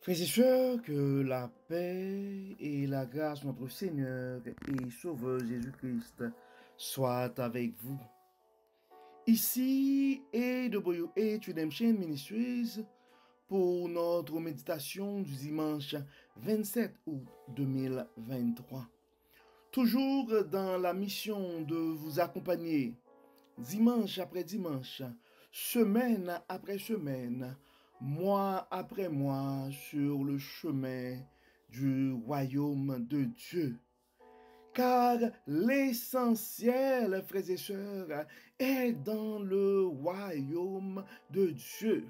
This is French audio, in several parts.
Frères et sœurs, que la paix et la grâce de notre Seigneur et Sauveur Jésus-Christ soient avec vous. Ici AWH Redemption Ministries pour notre méditation du dimanche 27 août 2023. Toujours dans la mission de vous accompagner dimanche après dimanche, semaine après semaine, mois après mois sur le chemin du royaume de Dieu. Car l'essentiel, frères et sœurs, est dans le royaume de Dieu.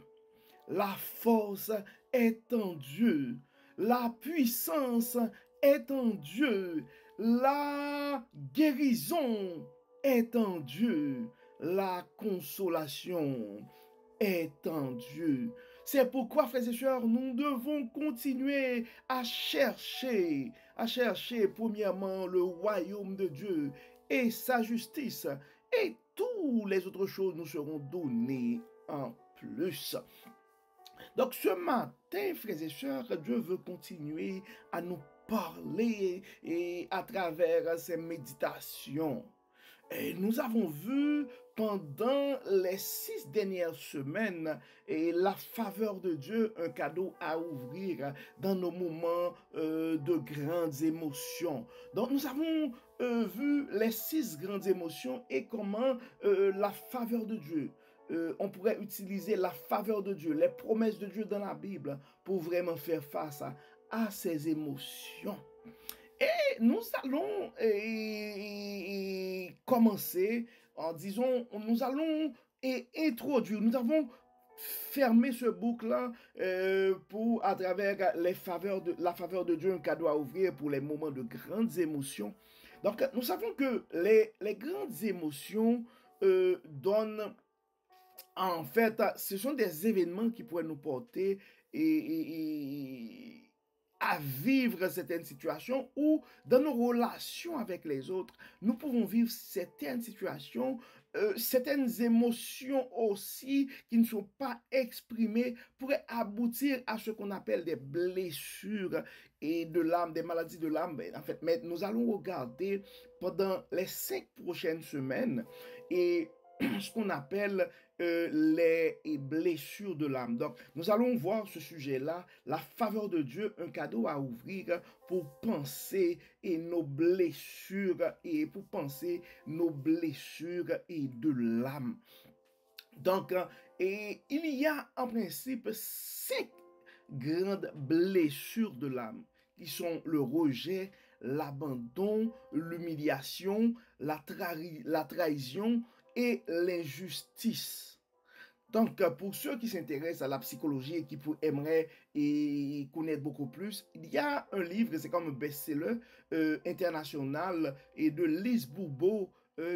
La force est en Dieu. La puissance est en Dieu. La guérison est en Dieu. La consolation est en Dieu. C'est pourquoi, frères et sœurs, nous devons continuer à chercher premièrement le royaume de Dieu et sa justice, et toutes les autres choses nous seront données en plus. Donc ce matin, frères et sœurs, Dieu veut continuer à nous parler et à travers ces méditations. Et nous avons vu pendant les 6 dernières semaines la faveur de Dieu, un cadeau à ouvrir dans nos moments de grandes émotions. Donc nous avons vu les 6 grandes émotions et comment la faveur de Dieu, on pourrait utiliser la faveur de Dieu, les promesses de Dieu dans la Bible pour vraiment faire face à ces émotions. Et nous allons commencer en disant, nous allons introduire, nous avons fermé ce boucle-là pour, à travers la faveur de Dieu, un cadeau à ouvrir pour les moments de grandes émotions. Donc, nous savons que les grandes émotions donnent, en fait, ce sont des événements qui pourraient nous porter à vivre certaines situations ou dans nos relations avec les autres, nous pouvons vivre certaines situations, certaines émotions aussi qui ne sont pas exprimées pourraient aboutir à ce qu'on appelle des blessures et de l'âme, des maladies de l'âme. En fait, mais nous allons regarder pendant les 5 prochaines semaines et ce qu'on appelle les blessures de l'âme. Donc, nous allons voir ce sujet-là, la faveur de Dieu, un cadeau à ouvrir pour penser et nos blessures et pour penser nos blessures et de l'âme. Donc, et il y a en principe 5 grandes blessures de l'âme qui sont le rejet, l'abandon, l'humiliation, la trahison et l'injustice. Donc, pour ceux qui s'intéressent à la psychologie et qui aimeraient connaître beaucoup plus, il y a un livre, c'est comme un best-seller international et de Lise Bourbeau,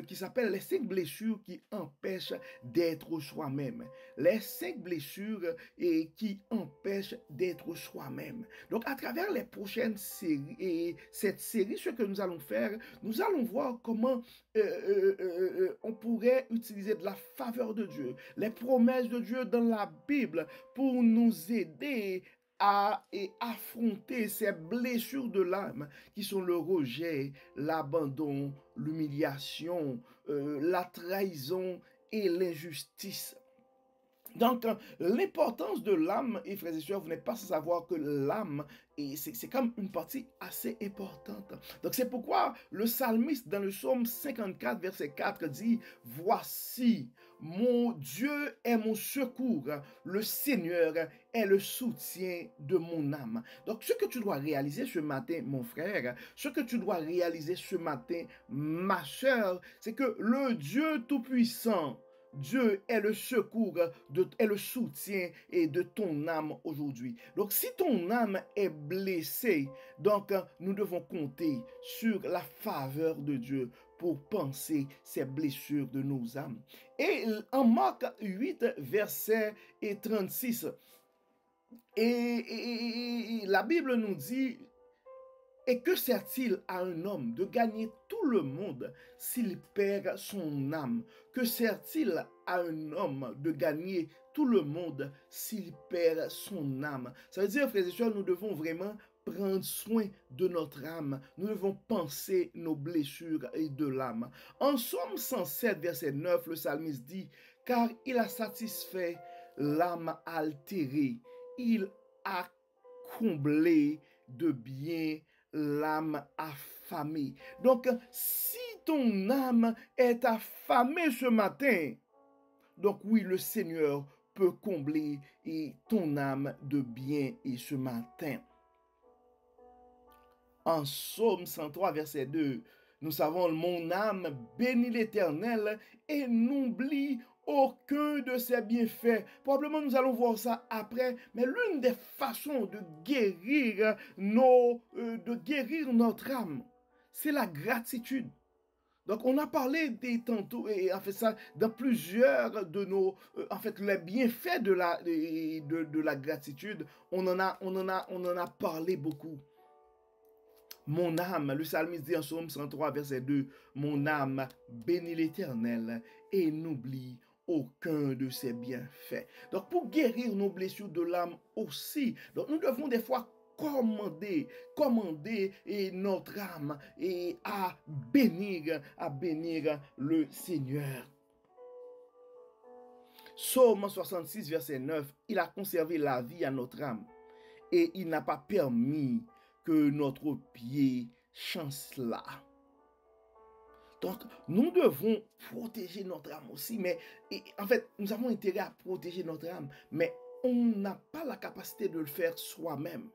qui s'appelle « Les 5 blessures qui empêchent d'être soi-même ». Les 5 blessures qui empêchent d'être soi-même. Donc, à travers les prochaines séries et cette série, ce que nous allons faire, nous allons voir comment on pourrait utiliser de la faveur de Dieu, les promesses de Dieu dans la Bible pour nous aider à affronter ces blessures de l'âme qui sont le rejet, l'abandon, l'humiliation, la trahison et l'injustice. Donc, l'importance de l'âme, et frères et sœurs, vous n'êtes pas sans savoir que l'âme, c'est comme une partie assez importante. Donc, c'est pourquoi le psalmiste, dans le psaume 54, verset 4, dit « Voici, mon Dieu est mon secours, le Seigneur est le soutien de mon âme. » Donc, ce que tu dois réaliser ce matin, mon frère, ce que tu dois réaliser ce matin, ma sœur, c'est que le Dieu Tout-Puissant, Dieu est le secours, est le soutien et de ton âme aujourd'hui. Donc, si ton âme est blessée, donc nous devons compter sur la faveur de Dieu pour penser ces blessures de nos âmes. Et en Marc 8, verset 36, et la Bible nous dit: et que sert-il à un homme de gagner tout le monde s'il perd son âme? Que sert-il à un homme de gagner tout le monde s'il perd son âme. Ça veut dire, frères et sœurs, nous devons vraiment prendre soin de notre âme. Nous devons penser nos blessures et de l'âme. En Somme 107, verset 9, le psalmiste dit, « Car il a satisfait l'âme altérée, il a comblé de bien l'âme affamée. » Donc, si ton âme est affamée ce matin, donc oui, le Seigneur peut combler ton âme de bien et ce matin. En Psaume 103, verset 2, nous savons, mon âme bénit l'Éternel et n'oublie aucun de ses bienfaits. Probablement, nous allons voir ça après, mais l'une des façons de guérir notre âme, c'est la gratitude. Donc, on a parlé tantôt, et en fait ça, dans plusieurs de nos, les bienfaits de la gratitude, on en a parlé beaucoup. Mon âme, le psalmiste dit en Psaume 103, verset 2, mon âme bénit l'Éternel et n'oublie aucun de ses bienfaits. Donc, pour guérir nos blessures de l'âme aussi, donc nous devons des fois commander notre âme et à bénir le Seigneur. Psaume 66, verset 9, il a conservé la vie à notre âme et il n'a pas permis que notre pied chancela. Donc, nous devons protéger notre âme aussi, mais en fait, nous avons intérêt à protéger notre âme, mais on n'a pas la capacité de le faire soi-même.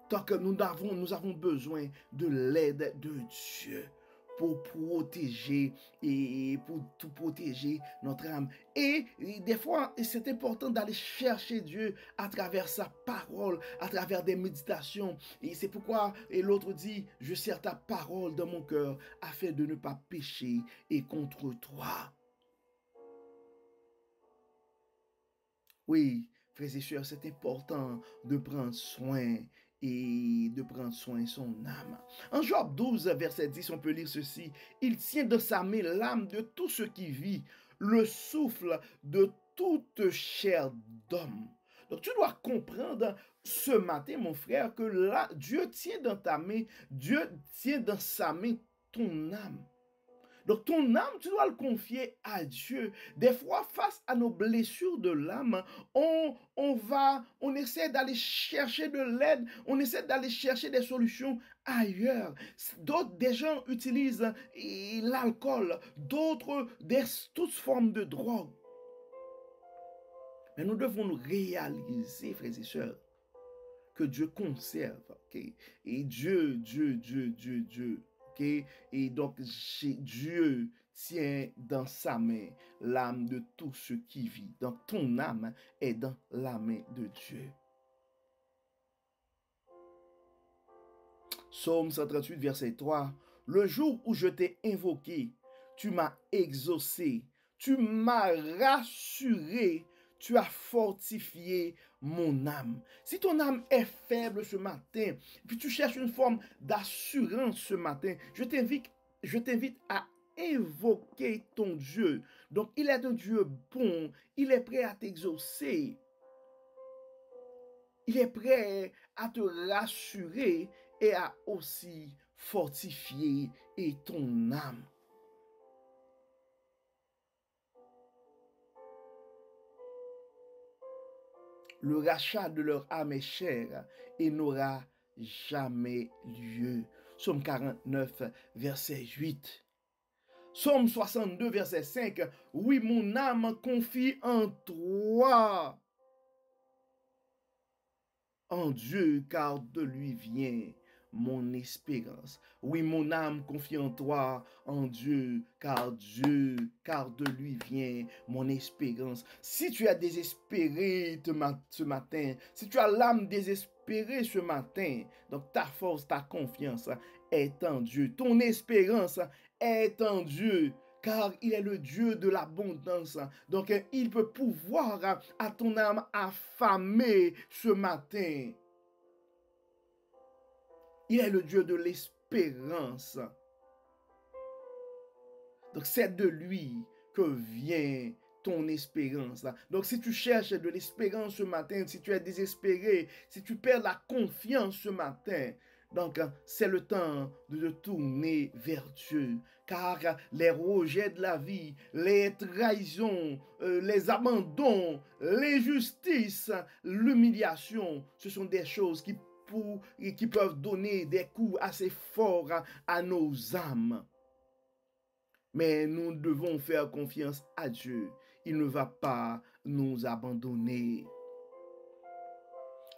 Donc, nous avons besoin de l'aide de Dieu pour protéger notre âme. Et des fois, c'est important d'aller chercher Dieu à travers sa parole, à travers des méditations. Et c'est pourquoi l'autre dit, je serre ta parole dans mon cœur afin de ne pas pécher et contre toi. Oui, frères et sœurs, c'est important de prendre soin et de prendre soin de son âme. En Job 12, verset 10, on peut lire ceci. Il tient dans sa main l'âme de tout ce qui vit, le souffle de toute chair d'homme. Donc tu dois comprendre ce matin, mon frère, que là, Dieu tient dans ta main, Dieu tient dans sa main ton âme. Donc ton âme, tu dois le confier à Dieu. Des fois, face à nos blessures de l'âme, on essaie d'aller chercher de l'aide, on essaie d'aller chercher des solutions ailleurs. Des gens utilisent l'alcool, d'autres toutes formes de drogue. Mais nous devons nous réaliser, frères et sœurs, que Dieu conserve. Okay? Et Dieu. Okay? Et donc, Dieu tient dans sa main l'âme de tout ce qui vit. Donc, ton âme est dans la main de Dieu. Psaume 138, verset 3. Le jour où je t'ai invoqué, tu m'as exaucé, tu m'as rassuré, tu as fortifié mon âme. Si ton âme est faible ce matin, puis tu cherches une forme d'assurance ce matin, je t'invite à invoquer ton Dieu. Donc, il est un Dieu bon, il est prêt à t'exaucer. Il est prêt à te rassurer et à aussi fortifier ton âme. Le rachat de leur âme est cher et n'aura jamais lieu. Psaume 49, verset 8. Psaume 62, verset 5. Oui, mon âme confie en toi, en Dieu, car de lui vient mon espérance. Oui, mon âme confie en toi, en Dieu, car de lui vient mon espérance. Si tu as désespéré ce matin, si tu as l'âme désespérée ce matin, donc ta force, ta confiance est en Dieu. Ton espérance est en Dieu, car il est le Dieu de l'abondance. Donc, il peut pouvoir à ton âme affamée ce matin. Il est le Dieu de l'espérance. Donc, c'est de lui que vient ton espérance. Donc, si tu cherches de l'espérance ce matin, si tu es désespéré, si tu perds la confiance ce matin, donc c'est le temps de te tourner vers Dieu. Car les rejets de la vie, les trahisons, les abandons, l'injustice, l'humiliation, ce sont des choses qui peuvent donner des coups assez forts à nos âmes. Mais nous devons faire confiance à Dieu. Il ne va pas nous abandonner.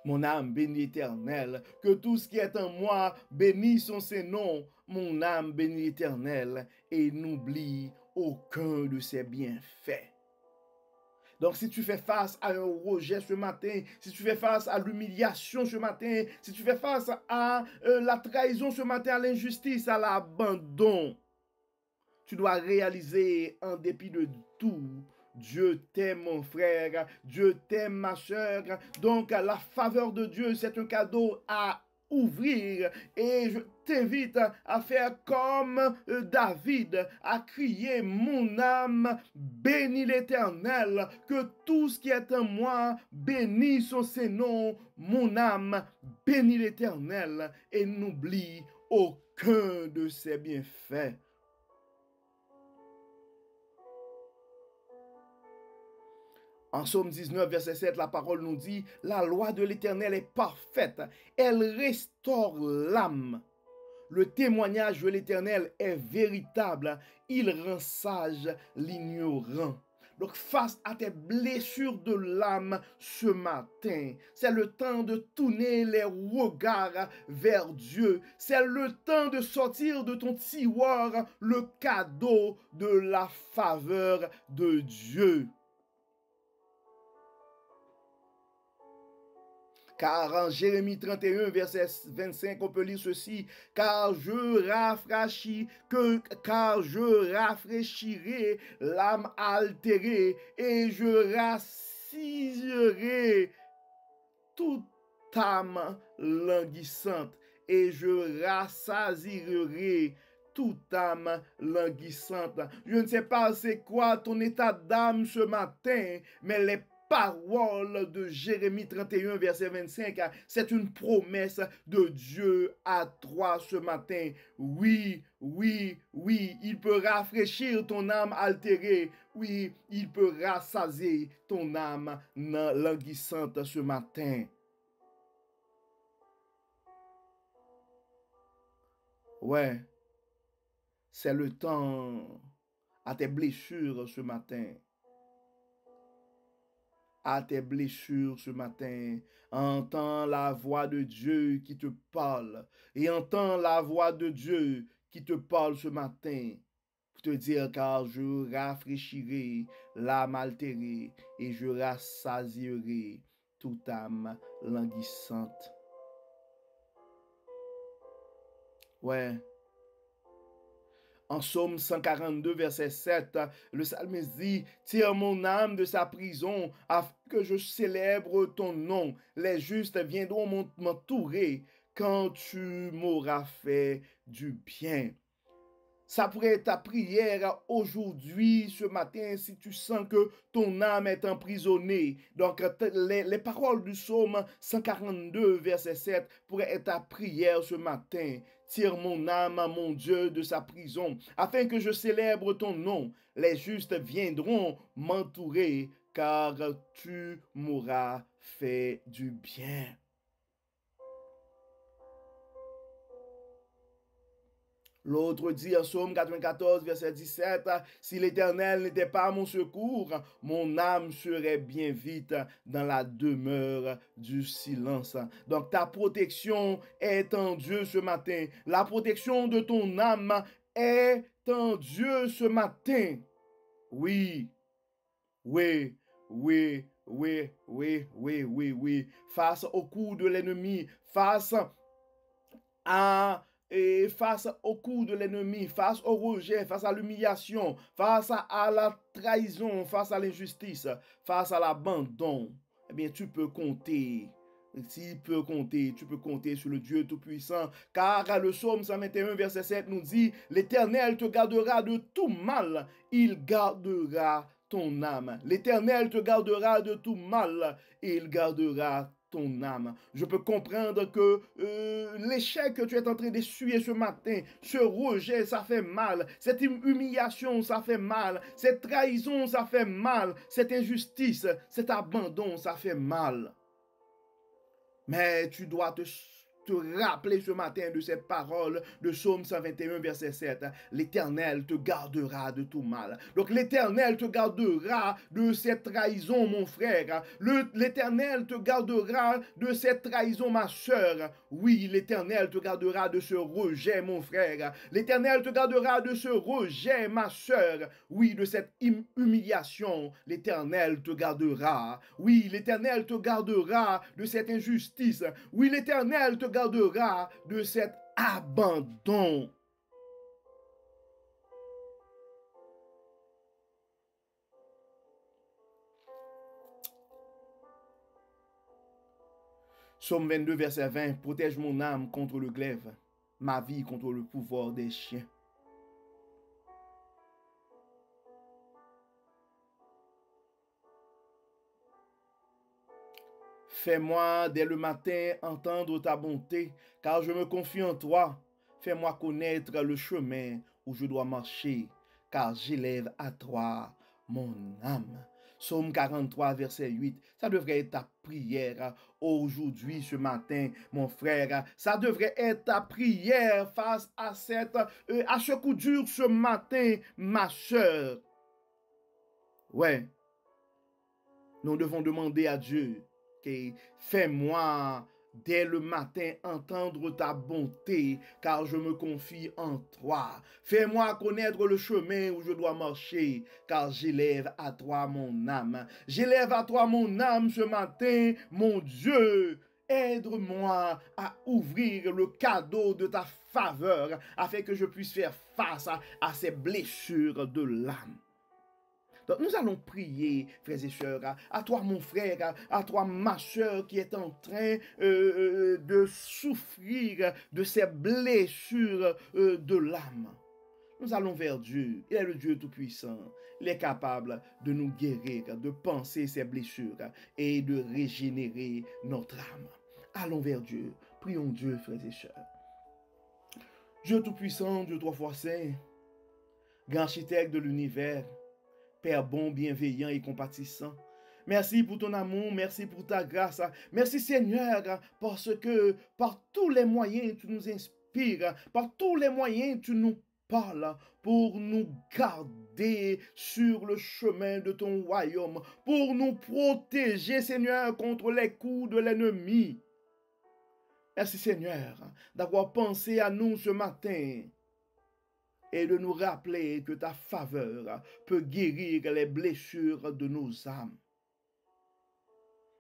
Mon âme bénit l'Éternel, que tout ce qui est en moi bénisse son Saint-Nom. Mon âme bénit l'Éternel et n'oublie aucun de ses bienfaits. Donc, si tu fais face à un rejet ce matin, si tu fais face à l'humiliation ce matin, si tu fais face à la trahison ce matin, à l'injustice, à l'abandon, tu dois réaliser, en dépit de tout, Dieu t'aime mon frère, Dieu t'aime ma soeur. Donc la faveur de Dieu, c'est un cadeau à ouvrir. Et je t'invite à faire comme David, à crier: mon âme bénit l'Éternel, que tout ce qui est en moi bénisse son Saint-Nom. Mon âme bénit l'Éternel et n'oublie aucun de ses bienfaits. En Psaume 19, verset 7, la parole nous dit: la loi de l'Éternel est parfaite, elle restaure l'âme. Le témoignage de l'Éternel est véritable, il rend sage l'ignorant. Donc face à tes blessures de l'âme ce matin, c'est le temps de tourner les regards vers Dieu. C'est le temps de sortir de ton tiroir le cadeau de la faveur de Dieu. Car en Jérémie 31, verset 25, on peut lire ceci: car je rafraîchirai l'âme altérée et je rassiserai toute âme languissante. Et je rassasierai toute âme languissante. Je ne sais pas c'est quoi ton état d'âme ce matin, mais les paroles de Jérémie 31, verset 25, c'est une promesse de Dieu à toi ce matin. Oui, oui, oui, il peut rafraîchir ton âme altérée. Oui, il peut rassasier ton âme languissante ce matin. Ouais, c'est le temps à tes blessures ce matin. À tes blessures ce matin. Entends la voix de Dieu qui te parle. Et entends la voix de Dieu qui te parle ce matin. Pour te dire: car je rafraîchirai l'âme altérée et je rassasierai toute âme languissante. Ouais. En Psaume 142, verset 7, le psalmiste dit: tire mon âme de sa prison, afin que je célèbre ton nom. Les justes viendront m'entourer quand tu m'auras fait du bien. Ça pourrait être ta prière aujourd'hui, ce matin, si tu sens que ton âme est emprisonnée. Donc, les paroles du psaume 142, verset 7, pourraient être ta prière ce matin. Tire mon âme, mon Dieu, de sa prison, afin que je célèbre ton nom. Les justes viendront m'entourer, car tu m'auras fait du bien. L'autre dit en Psaume 94, verset 17, si l'Éternel n'était pas à mon secours, mon âme serait bien vite dans la demeure du silence. Donc ta protection est en Dieu ce matin. La protection de ton âme est en Dieu ce matin. Oui, oui, oui, oui, oui, oui, oui, oui. Face au coup de l'ennemi, face au coup de l'ennemi, face au rejet, face à l'humiliation, face à la trahison, face à l'injustice, face à l'abandon, eh bien, tu peux compter. Tu peux compter sur le Dieu Tout-Puissant, car le psaume 121, verset 7 nous dit: l'Éternel te gardera de tout mal, il gardera ton âme. L'Éternel te gardera de tout mal et il gardera ton âme. Je peux comprendre que l'échec que tu es en train d'essuyer ce matin, ce rejet, ça fait mal. Cette humiliation, ça fait mal. Cette trahison, ça fait mal. Cette injustice, cet abandon, ça fait mal. Mais tu dois te rappeler ce matin de cette parole de Psaume 121, verset 7. L'Éternel te gardera de tout mal. Donc l'Éternel te gardera de cette trahison, mon frère. L'Éternel te gardera de cette trahison, ma soeur. Oui, l'Éternel te gardera de ce rejet, mon frère. L'Éternel te gardera de ce rejet, ma soeur. Oui, de cette humiliation. L'Éternel te gardera. Oui, l'Éternel te gardera de cette injustice. Oui, l'Éternel te gardera de cet abandon. Psaume 22, verset 20. Protège mon âme contre le glaive, ma vie contre le pouvoir des chiens. Fais-moi dès le matin entendre ta bonté, car je me confie en toi. Fais-moi connaître le chemin où je dois marcher, car j'élève à toi mon âme. Psaume 43, verset 8. Ça devrait être ta prière aujourd'hui, ce matin, mon frère. Ça devrait être ta prière face à ce coup dur ce matin, ma soeur. Ouais, nous devons demander à Dieu. Fais-moi dès le matin entendre ta bonté, car je me confie en toi. Fais-moi connaître le chemin où je dois marcher, car j'élève à toi mon âme. J'élève à toi mon âme ce matin, mon Dieu. Aide-moi à ouvrir le cadeau de ta faveur, afin que je puisse faire face à ces blessures de l'âme. Donc nous allons prier, frères et sœurs, à toi mon frère, à toi ma sœur qui est en train de souffrir de ces blessures de l'âme. Nous allons vers Dieu. Il est le Dieu Tout-Puissant. Il est capable de nous guérir, de penser ces blessures et de régénérer notre âme. Allons vers Dieu. Prions Dieu, frères et sœurs. Dieu Tout-Puissant, Dieu trois fois saint, grand architecte de l'univers, Père bon, bienveillant et compatissant. Merci pour ton amour, merci pour ta grâce. Merci Seigneur, parce que par tous les moyens tu nous inspires, par tous les moyens tu nous parles pour nous garder sur le chemin de ton royaume, pour nous protéger Seigneur contre les coups de l'ennemi. Merci Seigneur d'avoir pensé à nous ce matin et de nous rappeler que ta faveur peut guérir les blessures de nos âmes.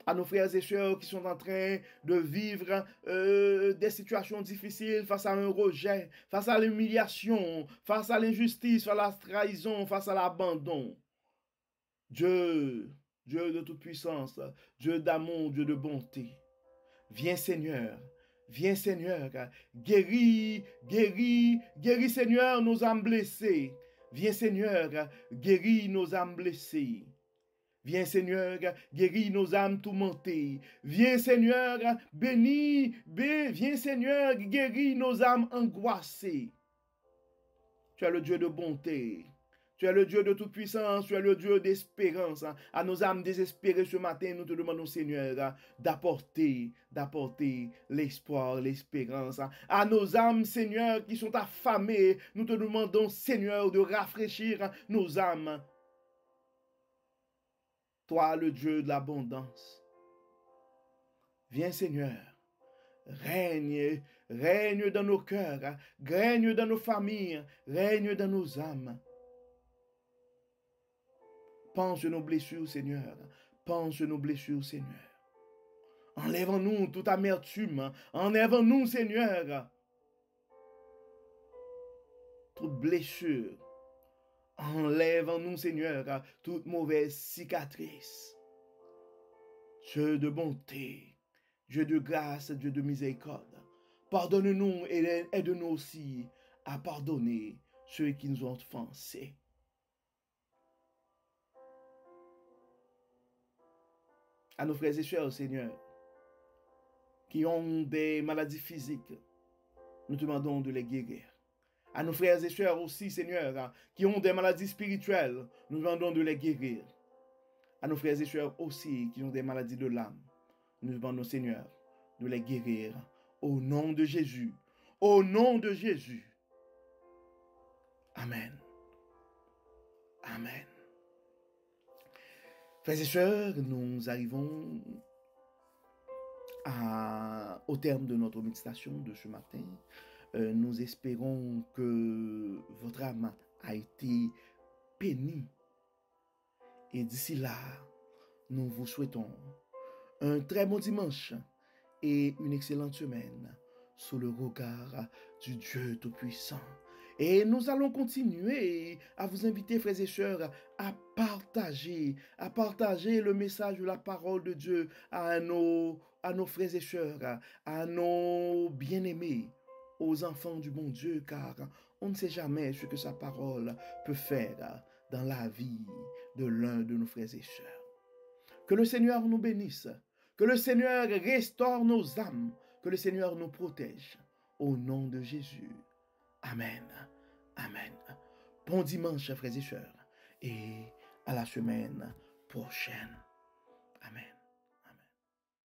À nos frères et sœurs qui sont en train de vivre des situations difficiles face à un rejet, face à l'humiliation, face à l'injustice, face à la trahison, face à l'abandon. Dieu, Dieu de toute puissance, Dieu d'amour, Dieu de bonté, viens Seigneur. Viens Seigneur, guéris, guéris, guéris Seigneur nos âmes blessées. Viens Seigneur, guéris nos âmes blessées. Viens Seigneur, guéris nos âmes tourmentées. Viens Seigneur, bénis, viens Seigneur, guéris nos âmes angoissées. Tu es le Dieu de bonté. Tu es le Dieu de toute puissance, tu es le Dieu d'espérance. À nos âmes désespérées ce matin, nous te demandons, Seigneur, d'apporter l'espoir, l'espérance. À nos âmes, Seigneur, qui sont affamées, nous te demandons, Seigneur, de rafraîchir nos âmes. Toi, le Dieu de l'abondance. Viens, Seigneur. Règne dans nos cœurs, règne dans nos familles, règne dans nos âmes. Pense nos blessures, Seigneur. Pense nos blessures, Seigneur. Enlève-nous toute amertume. Enlève-nous, Seigneur, toute blessure. Enlève-nous, Seigneur, toute mauvaise cicatrice. Dieu de bonté, Dieu de grâce, Dieu de miséricorde. Pardonne-nous et aide-nous aussi à pardonner ceux qui nous ont offensés. À nos frères et sœurs, Seigneur, qui ont des maladies physiques, nous te demandons de les guérir. À nos frères et sœurs aussi, Seigneur, qui ont des maladies spirituelles, nous demandons de les guérir. À nos frères et sœurs aussi, qui ont des maladies de l'âme, nous demandons, Seigneur, de les guérir. Au nom de Jésus. Au nom de Jésus. Amen. Amen. Frères et sœurs, nous arrivons au terme de notre méditation de ce matin. Nous espérons que votre âme a été bénie. Et d'ici là, nous vous souhaitons un très bon dimanche et une excellente semaine sous le regard du Dieu Tout-Puissant. Et nous allons continuer à vous inviter, frères et sœurs, à partager le message de la parole de Dieu à nos frères et sœurs, à nos bien-aimés, aux enfants du bon Dieu, car on ne sait jamais ce que sa parole peut faire dans la vie de l'un de nos frères et sœurs. Que le Seigneur nous bénisse, que le Seigneur restaure nos âmes, que le Seigneur nous protège. Au nom de Jésus. Amen. Amen. Bon dimanche, frères et sœurs, et à la semaine prochaine.